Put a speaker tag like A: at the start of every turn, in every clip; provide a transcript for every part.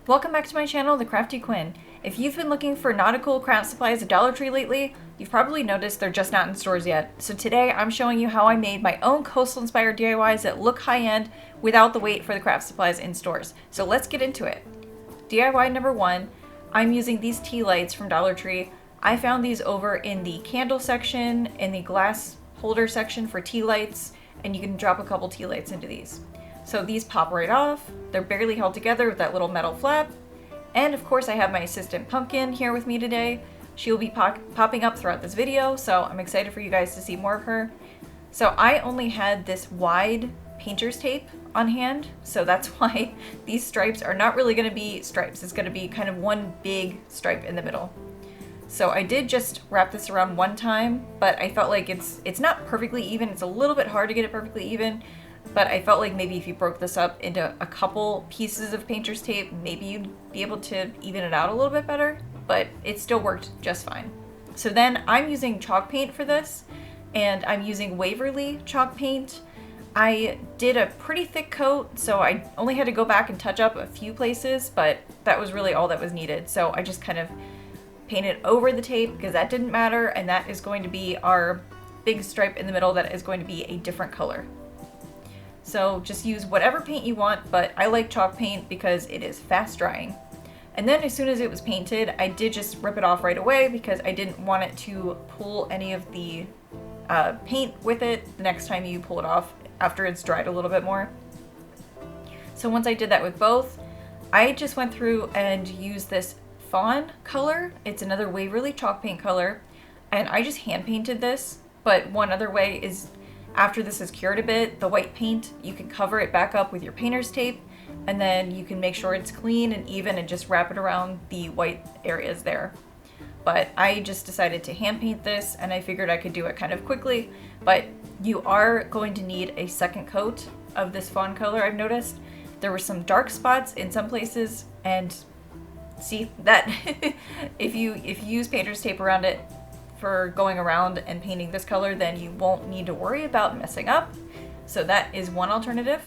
A: Welcome back to my channel, The Crafty Quinn. If you've been looking for nautical craft supplies at Dollar Tree lately, you've probably noticed they're just not in stores yet. So today I'm showing you how I made my own coastal inspired DIYs that look high-end without the wait for the craft supplies in stores. So let's get into it. DIY number one, I'm using these tea lights from Dollar Tree. I found these over in the candle section, in the glass holder section for tea lights, and you can drop a couple tea lights into these. So these pop right off, they're barely held together with that little metal flap, and of course I have my assistant Pumpkin here with me today. She'll be popping up throughout this video, so I'm excited for you guys to see more of her. So I only had this wide painter's tape on hand, so that's why these stripes are not really going to be stripes. It's going to be kind of one big stripe in the middle. So I did just wrap this around one time, but I felt like it's not perfectly even. It's a little bit hard to get it perfectly even. But I felt like maybe if you broke this up into a couple pieces of painter's tape, maybe you'd be able to even it out a little bit better, but it still worked just fine. So then I'm using chalk paint for this, and I'm using Waverly chalk paint. I did a pretty thick coat, so I only had to go back and touch up a few places, but that was really all that was needed. So I just kind of painted over the tape because that didn't matter, and that is going to be our big stripe in the middle that is going to be a different color. So just use whatever paint you want, but I like chalk paint because it is fast drying. And then as soon as it was painted, I did just rip it off right away because I didn't want it to pull any of the paint with it the next time you pull it off after it's dried a little bit more. So once I did that with both, I just went through and used this fawn color. It's another Waverly chalk paint color, and I just hand painted this. But one other way is, after this is cured a bit, the white paint, you can cover it back up with your painter's tape, and then you can make sure it's clean and even and just wrap it around the white areas there. But I just decided to hand paint this, and I figured I could do it kind of quickly, but you are going to need a second coat of this fawn color. I've noticed there were some dark spots in some places, and see that if you use painter's tape around it for going around and painting this color, then you won't need to worry about messing up. So that is one alternative.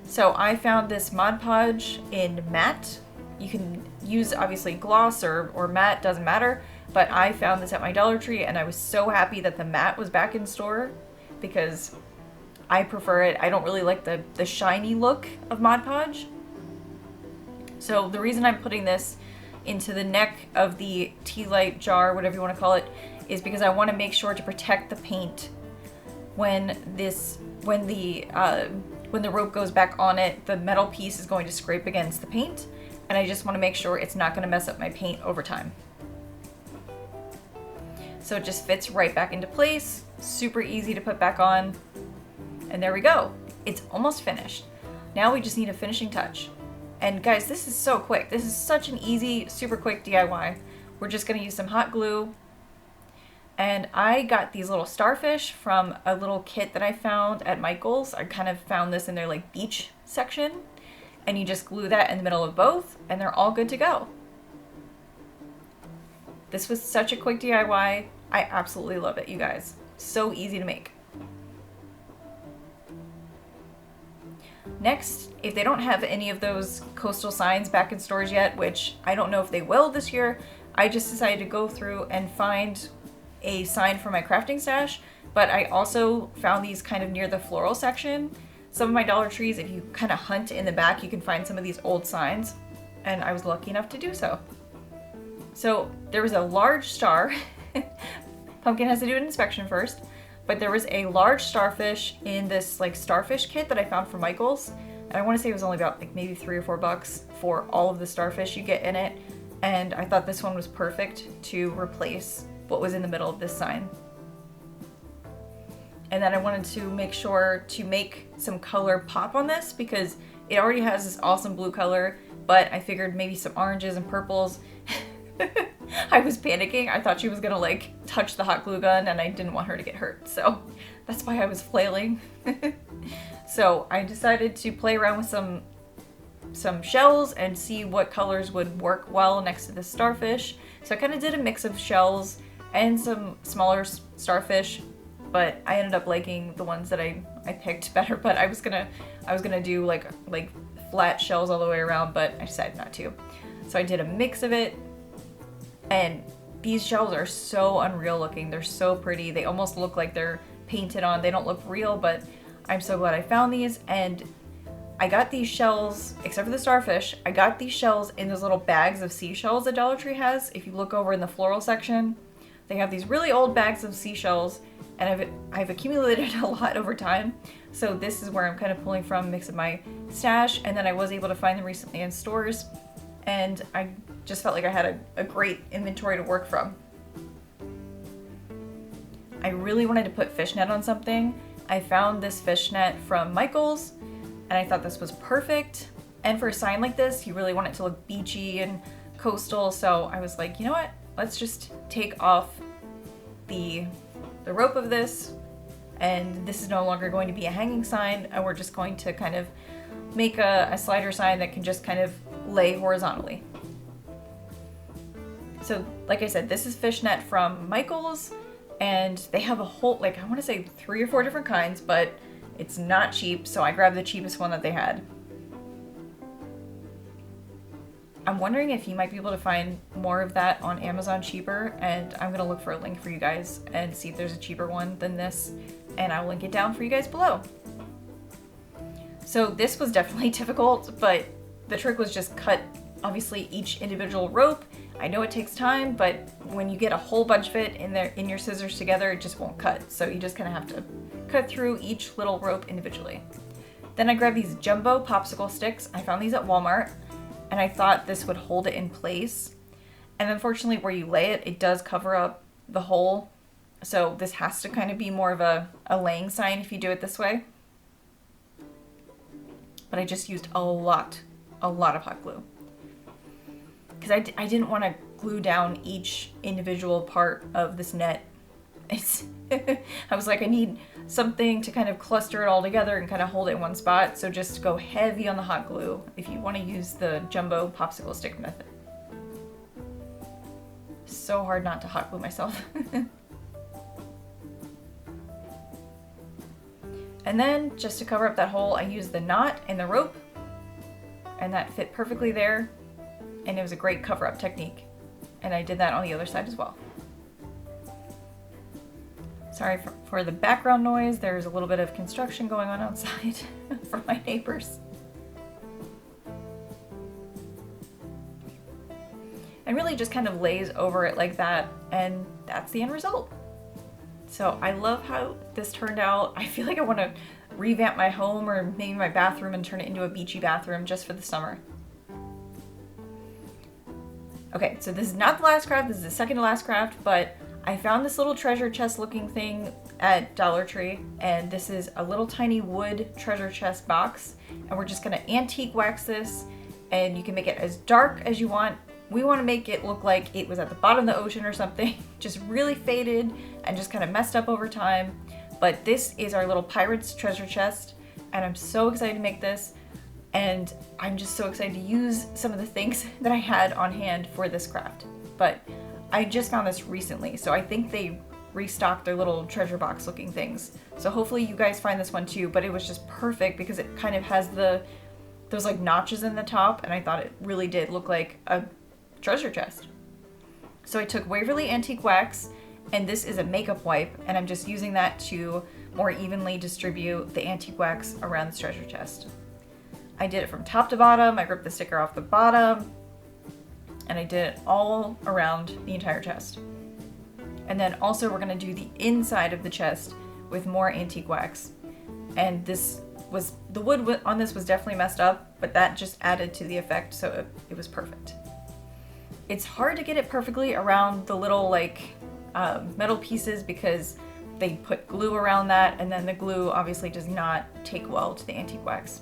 A: So I found this Mod Podge in matte. You can use obviously gloss or matte, doesn't matter, but I found this at my Dollar Tree, and I was so happy that the matte was back in store because I prefer it. I don't really like the shiny look of Mod Podge. So the reason I'm putting this into the neck of the Tealight jar, whatever you want to call it, is because I want to make sure to protect the paint when the rope goes back on it. The metal piece is going to scrape against the paint, and I just want to make sure it's not going to mess up my paint over time. So it just fits right back into place, super easy to put back on, and there we go. It's almost finished. Now we just need a finishing touch. And guys, this is so quick. This is such an easy, super quick DIY. We're just gonna use some hot glue. And I got these little starfish from a little kit that I found at Michael's. I kind of found this in their like beach section. And you just glue that in the middle of both, and they're all good to go. This was such a quick DIY. I absolutely love it, you guys. So easy to make. Next, if they don't have any of those coastal signs back in stores yet, which I don't know if they will this year, I just decided to go through and find a sign for my crafting stash, but I also found these kind of near the floral section. Some of my Dollar Trees, if you kind of hunt in the back, you can find some of these old signs, and I was lucky enough to do so. So there was a large star. Pumpkin has to do an inspection first. But there was a large starfish in this like starfish kit that I found from Michael's. And I want to say it was only about like maybe $3 or $4 for all of the starfish you get in it. And I thought this one was perfect to replace what was in the middle of this sign. And then I wanted to make sure to make some color pop on this because it already has this awesome blue color, but I figured maybe some oranges and purples. I was panicking. I thought she was gonna like touch the hot glue gun, and I didn't want her to get hurt, so that's why I was flailing. So I decided to play around with some shells and see what colors would work well next to the starfish. So I kind of did a mix of shells and some smaller starfish, but I ended up liking the ones that I picked better. But I was gonna do like flat shells all the way around, but I decided not to. So I did a mix of it, and these shells are so unreal looking. They're so pretty. They almost look like they're painted on. They don't look real, but I'm so glad I found these. And I got these shells, except for the starfish, I got these shells in those little bags of seashells that Dollar Tree has. If you look over in the floral section, they have these really old bags of seashells, and I've accumulated a lot over time. So this is where I'm kind of pulling from, mix of my stash, and then I was able to find them recently in stores, and I just felt like I had a great inventory to work from. I really wanted to put fishnet on something. I found this fishnet from Michael's, and I thought this was perfect. And for a sign like this, you really want it to look beachy and coastal, so I was like, you know what? Let's just take off the rope of this, and this is no longer going to be a hanging sign, and we're just going to kind of make a slider sign that can just kind of lay horizontally. So like I said, this is fishnet from Michael's, and they have a whole, like, I want to say 3 or 4 different kinds, but it's not cheap, so I grabbed the cheapest one that they had. I'm wondering if you might be able to find more of that on Amazon cheaper, and I'm gonna look for a link for you guys and see if there's a cheaper one than this, and I'll link it down for you guys below. So this was definitely difficult, but the trick was just cut, obviously, each individual rope. I know it takes time, but when you get a whole bunch of it in your scissors together, it just won't cut. So you just kind of have to cut through each little rope individually. Then I grabbed these jumbo popsicle sticks. I found these at Walmart, and I thought this would hold it in place. And unfortunately, where you lay it, it does cover up the hole. So this has to kind of be more of a laying sign if you do it this way. But I just used a lot of hot glue, because I didn't want to glue down each individual part of this net. I was like, I need something to kind of cluster it all together and kind of hold it in one spot. So just go heavy on the hot glue if you want to use the jumbo popsicle stick method. So hard not to hot glue myself. And then just to cover up that hole, I used the knot and the rope, and that fit perfectly there. And it was a great cover-up technique. And I did that on the other side as well. Sorry for the background noise. There's a little bit of construction going on outside for my neighbors. And really just kind of lays over it like that, and that's the end result. So I love how this turned out. I feel like I want to revamp my home or maybe my bathroom and turn it into a beachy bathroom just for the summer. Okay, so this is not the last craft, this is the second to last craft, but I found this little treasure chest looking thing at Dollar Tree, and this is a little tiny wood treasure chest box, and we're just gonna antique wax this, and you can make it as dark as you want. We want to make it look like it was at the bottom of the ocean or something, just really faded and just kind of messed up over time. But this is our little pirate's treasure chest, and I'm so excited to make this, and I'm just so excited to use some of the things that I had on hand for this craft. But I just found this recently, so I think they restocked their little treasure box looking things. So hopefully you guys find this one too, but it was just perfect because it kind of has those like notches in the top, and I thought it really did look like a treasure chest. So I took Waverly Antique Wax, and this is a makeup wipe, and I'm just using that to more evenly distribute the antique wax around this treasure chest. I did it from top to bottom. I ripped the sticker off the bottom, and I did it all around the entire chest. And then also we're going to do the inside of the chest with more antique wax. And the wood on this was definitely messed up, but that just added to the effect, so it was perfect. It's hard to get it perfectly around the little metal pieces because they put glue around that, and then the glue obviously does not take well to the antique wax.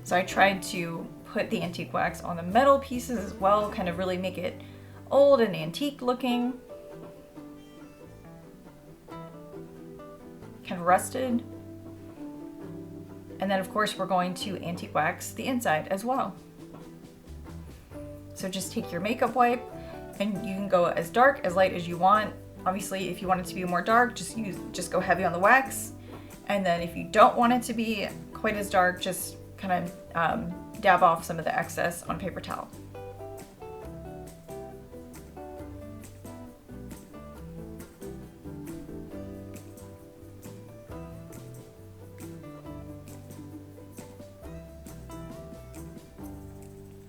A: So I tried to put the antique wax on the metal pieces as well, kind of really make it old and antique looking. Kind of rusted. And then of course we're going to antique wax the inside as well. So just take your makeup wipe, and you can go as dark, as light as you want. Obviously, if you want it to be more dark, just go heavy on the wax. And then if you don't want it to be quite as dark, just kind of dab off some of the excess on paper towel.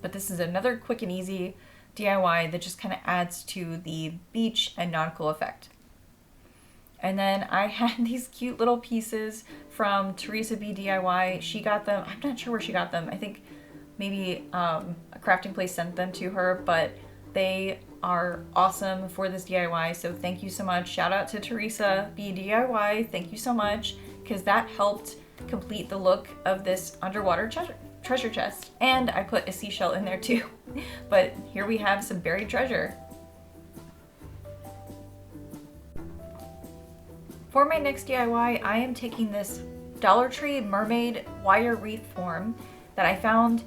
A: But this is another quick and easy DIY that just kind of adds to the beach and nautical effect. And then I had these cute little pieces from Teresa B DIY. She got them, I'm not sure where she got them. I think maybe a crafting place sent them to her, but they are awesome for this DIY. So thank you so much. Shout out to Teresa B DIY. Thank you so much, because that helped complete the look of this underwater treasure chest. And I put a seashell in there too. But here we have some buried treasure. For my next DIY, I am taking this Dollar Tree Mermaid wire wreath form that I found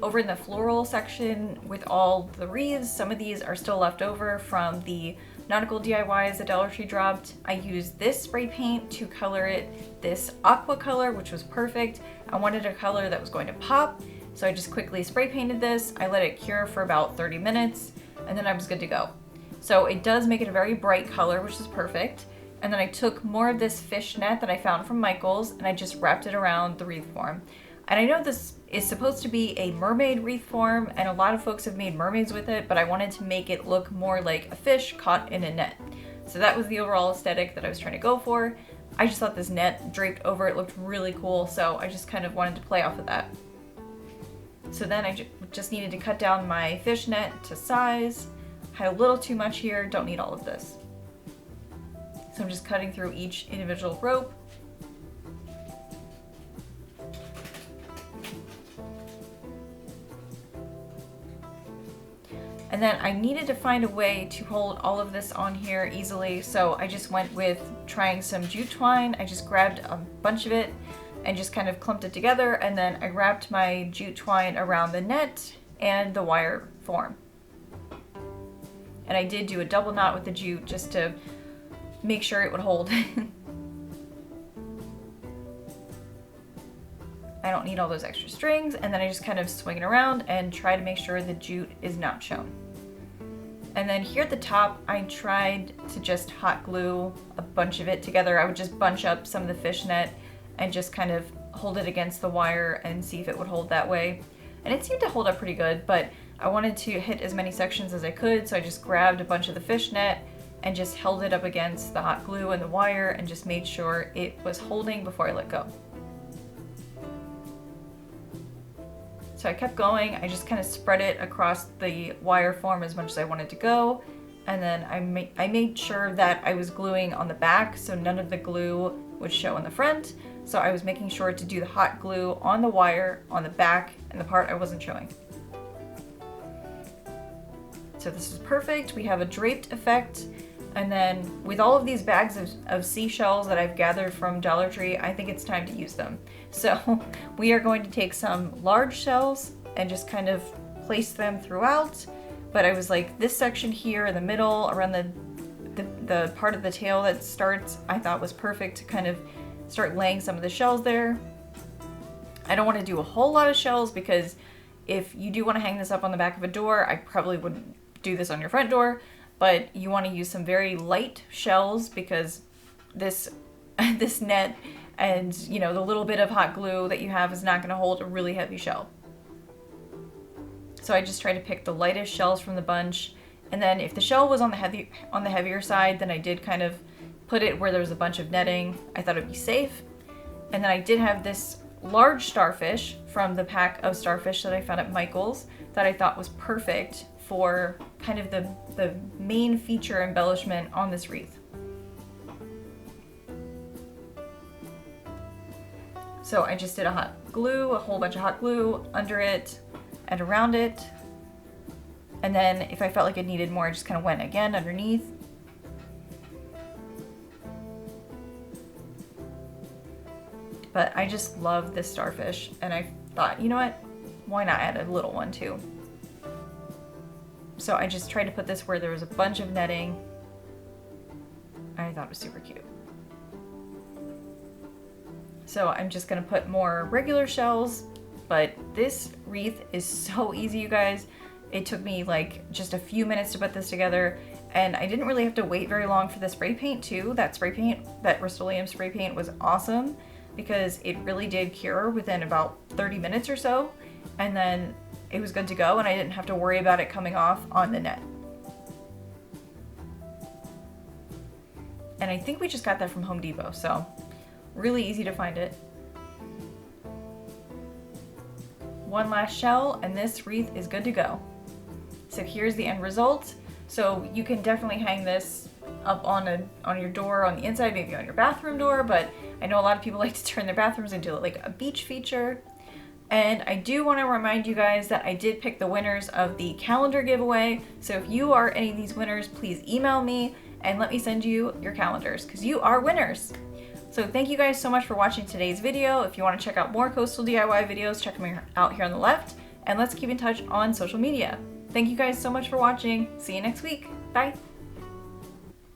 A: over in the floral section with all the wreaths. Some of these are still left over from the nautical DIYs that Dollar Tree dropped. I used this spray paint to color it this aqua color, which was perfect. I wanted a color that was going to pop, so I just quickly spray painted this. I let it cure for about 30 minutes, and then I was good to go. So it does make it a very bright color, which is perfect. And then I took more of this fishnet that I found from Michael's, and I just wrapped it around the wreath form. And I know this is supposed to be a mermaid wreath form, and a lot of folks have made mermaids with it, but I wanted to make it look more like a fish caught in a net. So that was the overall aesthetic that I was trying to go for. I just thought this net draped over it looked really cool, so I just kind of wanted to play off of that. So then I just needed to cut down my fishnet to size. Had a little too much here, don't need all of this. So I'm just cutting through each individual rope. And then I needed to find a way to hold all of this on here easily, so I just went with trying some jute twine. I just grabbed a bunch of it and just kind of clumped it together, and then I wrapped my jute twine around the net and the wire form. And I did do a double knot with the jute just to make sure it would hold. I don't need all those extra strings, and then I just kind of swing it around and try to make sure the jute is not shown. And then here at the top, I tried to just hot glue a bunch of it together. I would just bunch up some of the fishnet and just kind of hold it against the wire and see if it would hold that way. And it seemed to hold up pretty good, but I wanted to hit as many sections as I could, so I just grabbed a bunch of the fishnet and just held it up against the hot glue and the wire and just made sure it was holding before I let go. So I kept going. I just kind of spread it across the wire form as much as I wanted to go. And then I made sure that I was gluing on the back so none of the glue would show in the front. So I was making sure to do the hot glue on the wire, on the back, and the part I wasn't showing. So this is perfect. We have a draped effect. And then with all of these bags of seashells that I've gathered from Dollar Tree, I think it's time to use them. So we are going to take some large shells and just kind of place them throughout. But I was like, this section here in the middle, around the part of the tail that starts, I thought was perfect to kind of start laying some of the shells there. I don't want to do a whole lot of shells because if you do want to hang this up on the back of a door, I probably wouldn't do this on your front door. But you want to use some very light shells because this net and, you know, the little bit of hot glue that you have is not going to hold a really heavy shell. So I just try to pick the lightest shells from the bunch, and then if the shell was on the heavier side, then I did kind of put it where there was a bunch of netting. I thought it'd be safe. And then I did have this large starfish from the pack of starfish that I found at Michael's that I thought was perfect for kind of the main feature embellishment on this wreath. So I just did a whole bunch of hot glue under it and around it. And then if I felt like it needed more, I just kind of went again underneath. But I just love this starfish, and I thought, you know what? Why not add a little one too? So I just tried to put this where there was a bunch of netting. I thought it was super cute. So I'm just gonna put more regular shells but this wreath is so easy, you guys. It took me like just a few minutes to put this together, and I didn't really have to wait very long for the spray paint too. That spray paint, that Rust-Oleum spray paint was awesome because it really did cure within about 30 minutes or so, and then it was good to go and I didn't have to worry about it coming off on the net. And I think we just got that from Home Depot, so really easy to find it. One last shell and this wreath is good to go. So here's the end result. So you can definitely hang this up on your door on the inside, maybe on your bathroom door, but I know a lot of people like to turn their bathrooms into like a beach feature. And I do want to remind you guys that I did pick the winners of the calendar giveaway. So if you are any of these winners, please email me and let me send you your calendars because you are winners. So thank you guys so much for watching today's video. If you want to check out more coastal DIY videos, check them out here on the left, and let's keep in touch on social media. Thank you guys so much for watching. See you next week. Bye.